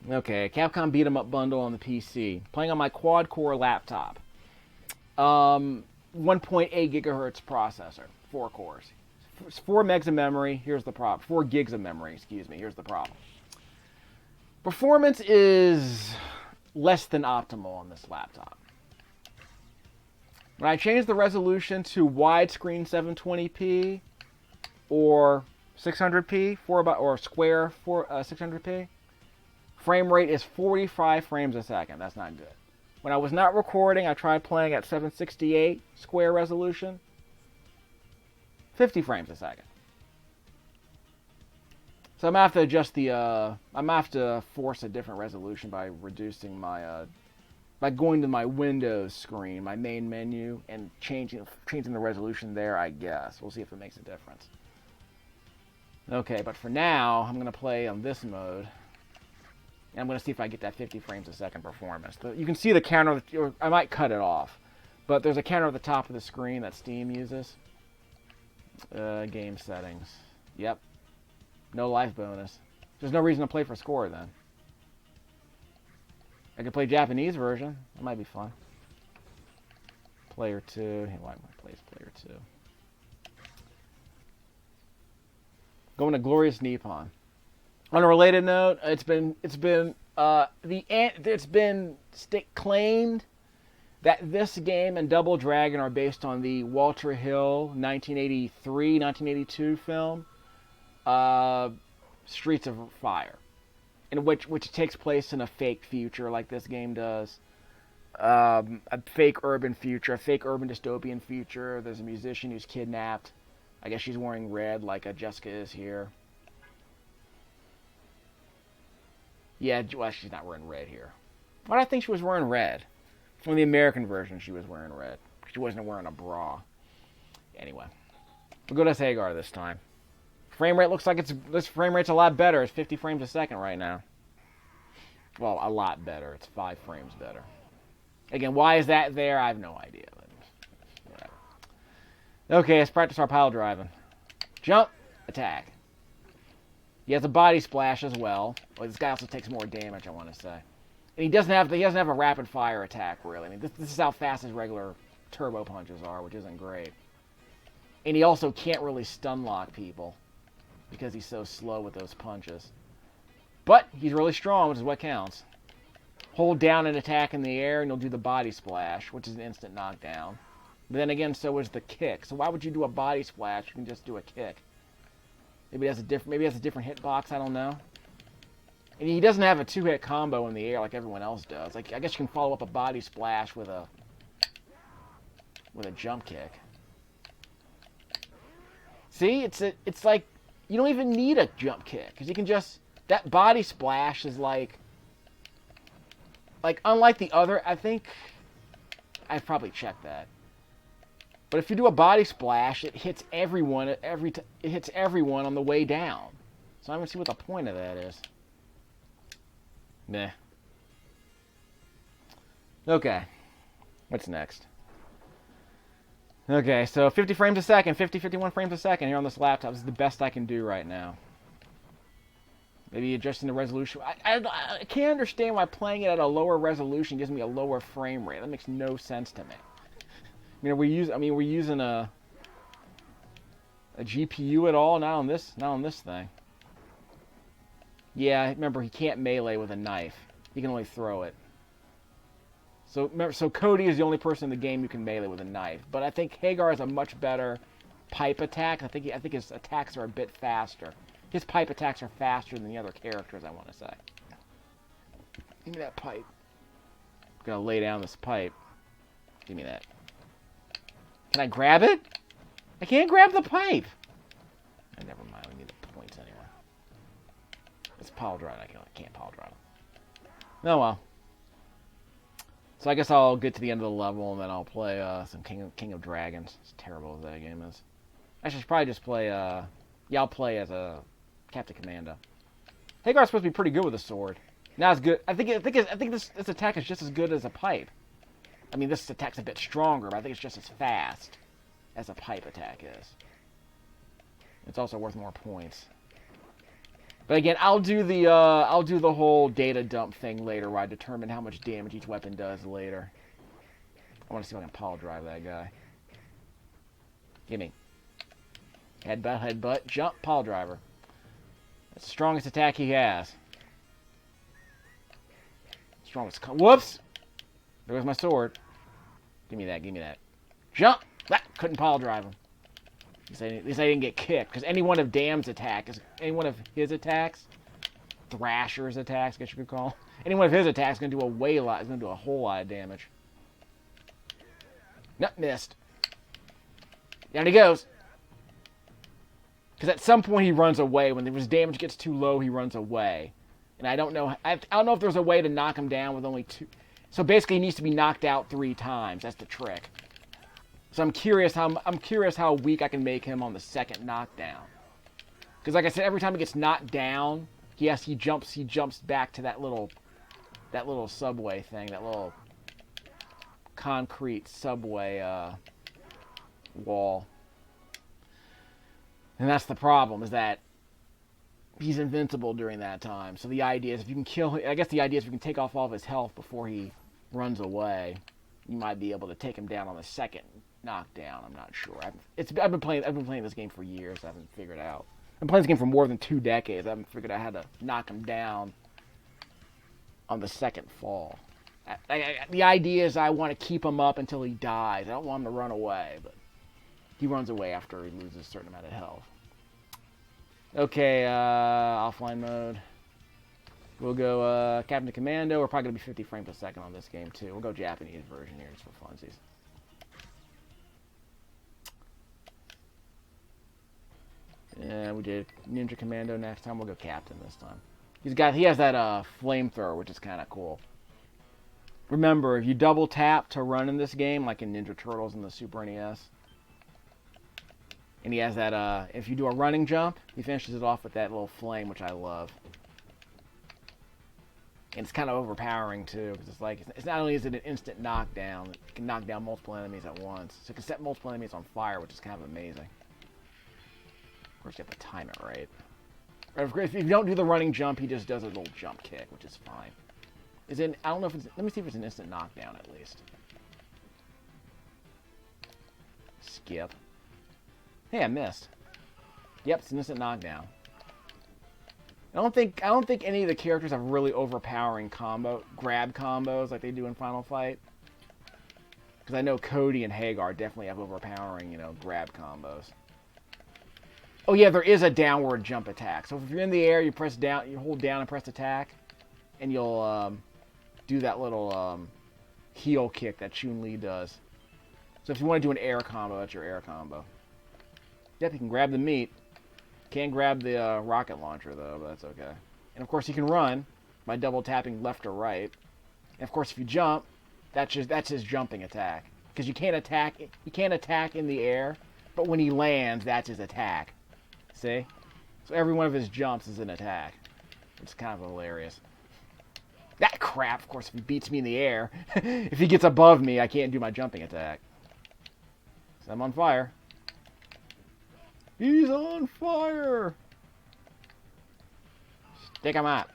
Okay, Capcom beat 'em up bundle on the PC. Playing on my quad-core laptop. 1.8 gigahertz processor, 4 cores. 4 megs of memory, here's the problem. 4 gigs of memory, excuse me, here's the problem. Performance is less than optimal on this laptop. When I change the resolution to widescreen 720p or 600p, or square 600p, frame rate is 45 frames a second. That's not good. When I was not recording, I tried playing at 768 square resolution, 50 frames a second. So I'm gonna have to adjust the. I'm gonna have to force a different resolution by reducing my. By going to my Windows screen, my main menu, and changing the resolution there. I guess we'll see if it makes a difference. Okay, but for now, I'm gonna play on this mode. And I'm gonna see if I get that 50 frames a second performance. You can see the counter. Or I might cut it off, but there's a counter at the top of the screen that Steam uses. Game settings. Yep. No life bonus. There's no reason to play for score then. I could play Japanese version. That might be fun. Player 2. Hey, why am I playing player 2? Going to Glorious Nippon. On a related note, it's been claimed that this game and Double Dragon are based on the Walter Hill 1982 film, Streets of Fire, in which takes place in a fake future like this game does. A fake urban future, a fake urban dystopian future. There's a musician who's kidnapped. I guess she's wearing red like Jessica is here. Yeah, well, she's not wearing red here. Why do I think she was wearing red? From the American version, she was wearing red. She wasn't wearing a bra. Anyway, we'll go to Haggar this time. Frame rate looks like this frame rate's a lot better. It's 50 frames a second right now. Well, a lot better. It's 5 frames better. Again, why is that there? I have no idea. Whatever. Okay, let's practice our pile driving. Jump, attack. He has a body splash as well. Well, this guy also takes more damage, I want to say. And he doesn't have a rapid fire attack, really. I mean, this is how fast his regular turbo punches are, which isn't great. And he also can't really stun lock people because he's so slow with those punches. But he's really strong, which is what counts. Hold down an attack in the air, and you'll do the body splash, which is an instant knockdown. But then again, so is the kick. So why would you do a body splash? You can just do a kick. Maybe it has a different hitbox. I don't know. And he doesn't have a 2-hit combo in the air like everyone else does. Like, I guess you can follow up a body splash with a jump kick. See, it's like you don't even need a jump kick because you can just that body splash is like unlike the other. I think I've probably checked that. But if you do a body splash, it hits everyone it hits everyone on the way down. So I'm gonna see what the point of that is. Meh. Okay. What's next? Okay, so 50 frames a second, 51 frames a second here on this laptop. This is the best I can do right now. Maybe adjusting the resolution. I can't understand why playing it at a lower resolution gives me a lower frame rate. That makes no sense to me. I mean, we're using a GPU at all? Not on this thing. Yeah, remember he can't melee with a knife. He can only throw it. So remember, Cody is the only person in the game who can melee with a knife. But I think Haggar is a much better pipe attack. I think his attacks are a bit faster. His pipe attacks are faster than the other characters, I want to say. Give me that pipe. I'm gonna lay down this pipe. Give me that. Can I grab it? I can't grab the pipe. Never mind. We need the points anyway. It's pile drive. I can't pile drive. Oh well. So I guess I'll get to the end of the level and then I'll play some King of Dragons. As terrible as that game is. I should probably just play. Yeah, I'll play as a Captain Commando. Haggar's supposed to be pretty good with a sword. Not as good. I think this attack is just as good as a pipe. I mean, this attack's a bit stronger, but I think it's just as fast as a pipe attack is. It's also worth more points. But again, I'll do the whole data dump thing later, where I determine how much damage each weapon does later. I want to see if I can pile drive that guy. Gimme. Headbutt, headbutt, jump, pile driver. That's the strongest attack he has. Strongest. Whoops! There goes my sword. Give me that, give me that. Jump! Ah, couldn't pile drive him. At least I didn't get kicked, because any one of Dam's attacks, any one of his attacks, Thrasher's attacks, I guess you could call, any one of his attacks is going to do is going to do a whole lot of damage. Nope, missed. Down he goes. Because at some point he runs away. When his damage gets too low, he runs away. And I don't know if there's a way to knock him down with only 2. So basically he needs to be knocked out 3 times. That's the trick. So I'm curious how weak I can make him on the second knockdown. Because like I said, every time he gets knocked down, he jumps back to that little subway thing, that little concrete subway wall. And that's the problem, is that he's invincible during that time. So the idea is if you can kill him, I guess the idea is if you can take off all of his health before he runs away, you might be able to take him down on the second knockdown. I'm not sure. I've been playing this game for years. I haven't figured it out. I've been playing this game for more than 2 decades. I haven't figured out how to knock him down on the second fall. The idea is I want to keep him up until he dies. I don't want him to run away, but he runs away after he loses a certain amount of health. Okay, offline mode. We'll go Captain Commando. We're probably going to be 50 frames a second on this game, too. We'll go Japanese version here just for funsies. Yeah, we did Ninja Commando next time. We'll go Captain this time. He has that flamethrower, which is kind of cool. Remember, if you double tap to run in this game, like in Ninja Turtles and the Super NES, and he has that, if you do a running jump, he finishes it off with that little flame, which I love. And it's kind of overpowering, too, because it's like, it's not only is it an instant knockdown, it can knock down multiple enemies at once. So it can set multiple enemies on fire, which is kind of amazing. Of course, you have to time it right. If you don't do the running jump, he just does a little jump kick, which is fine. I don't know if it's, let me see if it's an instant knockdown, at least. Skip. Hey, I missed. Yep, it's an instant knockdown. I don't think any of the characters have really overpowering grab combos like they do in Final Fight. Because I know Cody and Haggar definitely have overpowering, grab combos. Oh yeah, there is a downward jump attack. So if you're in the air, you press down, you hold down and press attack, and you'll do that little heel kick that Chun-Li does. So if you want to do an air combo, that's your air combo. Yep, you can grab the meat. Can't grab the rocket launcher, though, but that's okay. And, of course, you can run by double tapping left or right. And, of course, if you jump, that's his jumping attack. Because you can't attack in the air, but when he lands, that's his attack. See? So every one of his jumps is an attack. It's kind of hilarious. That crap, of course, if he beats me in the air, if he gets above me, I can't do my jumping attack. So I'm on fire. He's on fire! Stick him up.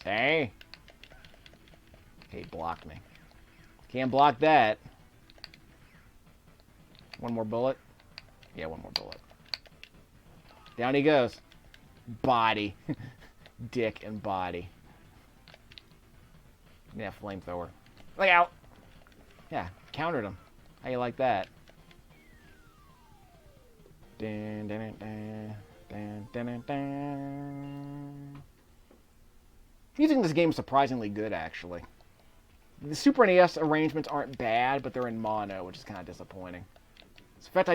See? Okay, he blocked me. Can't block that. One more bullet? Yeah, one more bullet. Down he goes. Body. Dick and body. Yeah, flamethrower. Look out! Yeah, countered him. How you like that? Dun, dun, dun, dun, dun, dun, dun. Music in this game is surprisingly good, actually. The Super NES arrangements aren't bad, but they're in mono, which is kind of disappointing. In fact,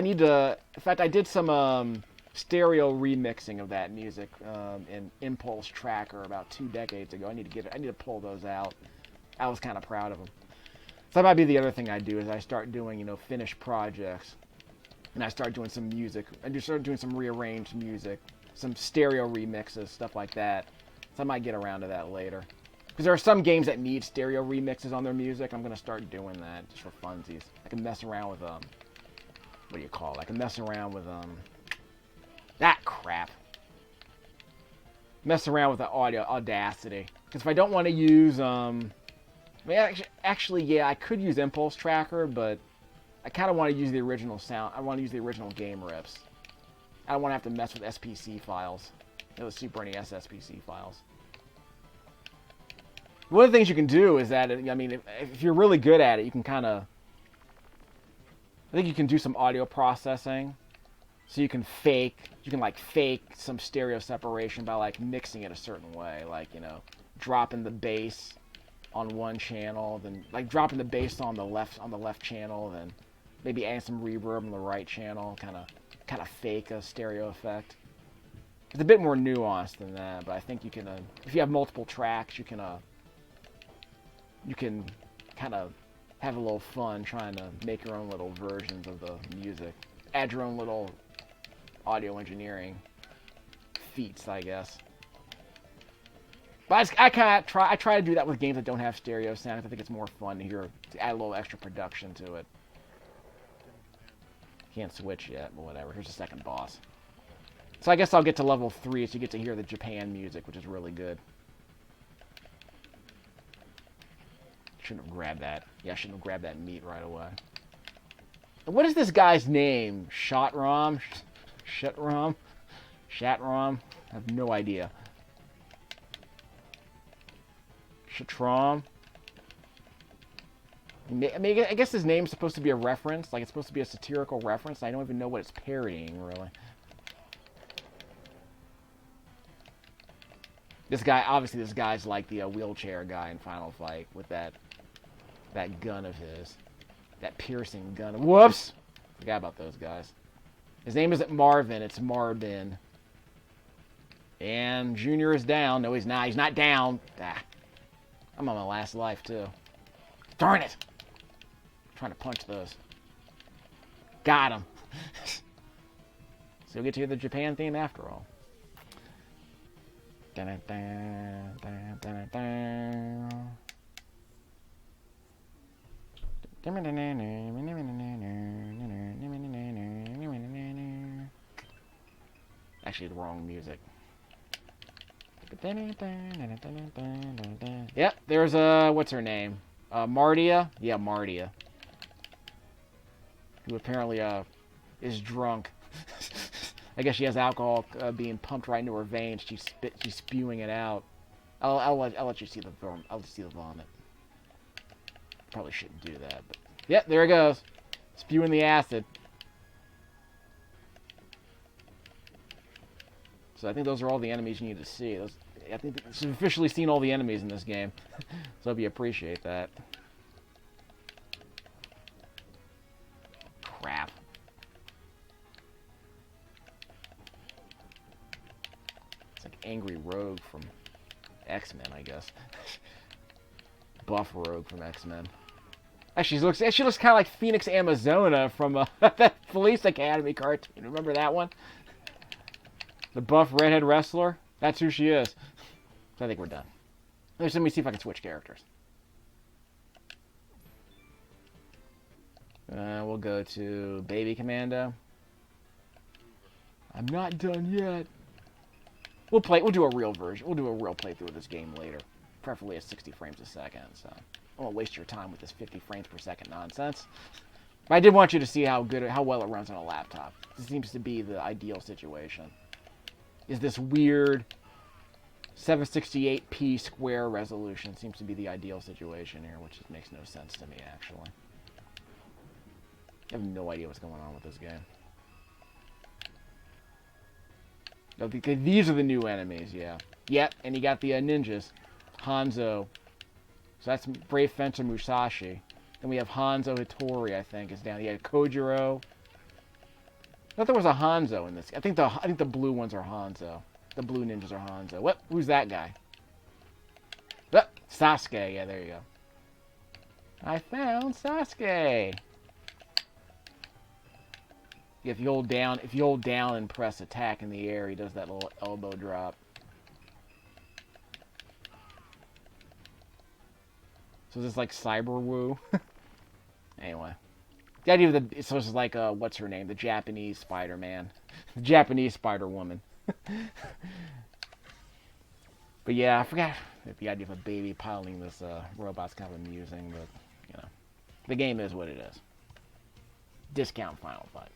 I did some stereo remixing of that music in Impulse Tracker about 2 decades ago. I need to pull those out. I was kind of proud of them. So that might be the other thing I do, is I start doing, finished projects. And I start doing some music. I just started doing some rearranged music, some stereo remixes, stuff like that. So I might get around to that later. Because there are some games that need stereo remixes on their music. I'm going to start doing that just for funsies. I can mess around with, what do you call it? I can mess around with, that crap. mess around with the audio Audacity. Because if I don't want to use, I mean, actually, yeah, I could use Impulse Tracker, but I kind of want to use the original sound. I want to use the original game rips. I don't want to have to mess with SPC files. You know, the Super NES SPC files. One of the things you can do is that, I mean, if you're really good at it, you can kind of... I think you can do some audio processing. So you can fake some stereo separation by, like, mixing it a certain way. Like, you know, dropping the bass on one channel, then, like, dropping the bass on the left channel, then maybe adding some reverb on the right channel, kind of fake a stereo effect. It's a bit more nuanced than that, but I think you can, if you have multiple tracks, you can kind of have a little fun trying to make your own little versions of the music. Add your own little audio engineering feats, I guess. But I try to do that with games that don't have stereo sound. I think it's more fun to add a little extra production to it. Can't switch yet, but whatever. Here's the second boss. So I guess I'll get to level 3 so you get to hear the Japan music, which is really good. Shouldn't have grabbed that. Yeah, I shouldn't have grabbed that meat right away. And what is this guy's name? Shatram? Shatram? Shatram? I have no idea. Shatram? I mean, I guess his name's supposed to be a reference. Like, it's supposed to be a satirical reference. I don't even know what it's parodying, really. This guy, obviously, this guy's like the wheelchair guy in Final Fight with that gun of his. That piercing gun. Whoops! Forgot about those guys. His name isn't Marvin, it's Marbin. And Junior is down. No, he's not. He's not down. Ah. I'm on my last life, too. Darn it! I'm trying to punch those. Got him. So you'll get to hear the Japan theme after all. Actually, the wrong music. Yep, there's what's her name? Mardia? Yeah, Mardia. Who apparently is drunk. I guess she has alcohol being pumped right into her veins. She's spewing it out. I'll let you see the vomit. I'll see the vomit. Probably shouldn't do that, but yeah, there it goes. Spewing the acid. So I think those are all the enemies you need to see. I think you've officially seen all the enemies in this game. So I hope you appreciate that. Crap. It's like Angry Rogue from X-Men, I guess. Buff Rogue from X-Men. Actually, she looks kind of like Phoenix Amazona from that Police Academy cartoon. Remember that one? The buff redhead wrestler? That's who she is. So I think we're done. Let me see if I can switch characters. We'll go to Baby Commando. I'm not done yet. We'll do a real version. We'll do a real playthrough of this game later. Preferably at 60 frames a second, so I won't waste your time with this 50 frames per second nonsense. But I did want you to see how well it runs on a laptop. This seems to be the ideal situation. Is this weird 768p square resolution seems to be the ideal situation here, which just makes no sense to me, actually. I have no idea what's going on with this game. No, these are the new enemies, yeah. Yep, and you got the ninjas. Hanzo. So that's Brave Fencer Musashi. Then we have Hanzo Hitori, I think, is down. Yeah, Kojiro. I thought there was a Hanzo in this. I think the blue ones are Hanzo. The blue ninjas are Hanzo. What? Who's that guy? Sasuke. Yeah, there you go. I found Sasuke. If you hold down and press attack in the air, he does that little elbow drop. So is this like Cyber Woo? Anyway. The idea of so this is like, what's her name? The Japanese Spider-Man. The Japanese Spider-Woman. But yeah, I forgot that the idea of a baby piloting this robot's kind of amusing, but, you know. The game is what it is. Discount Final Fight.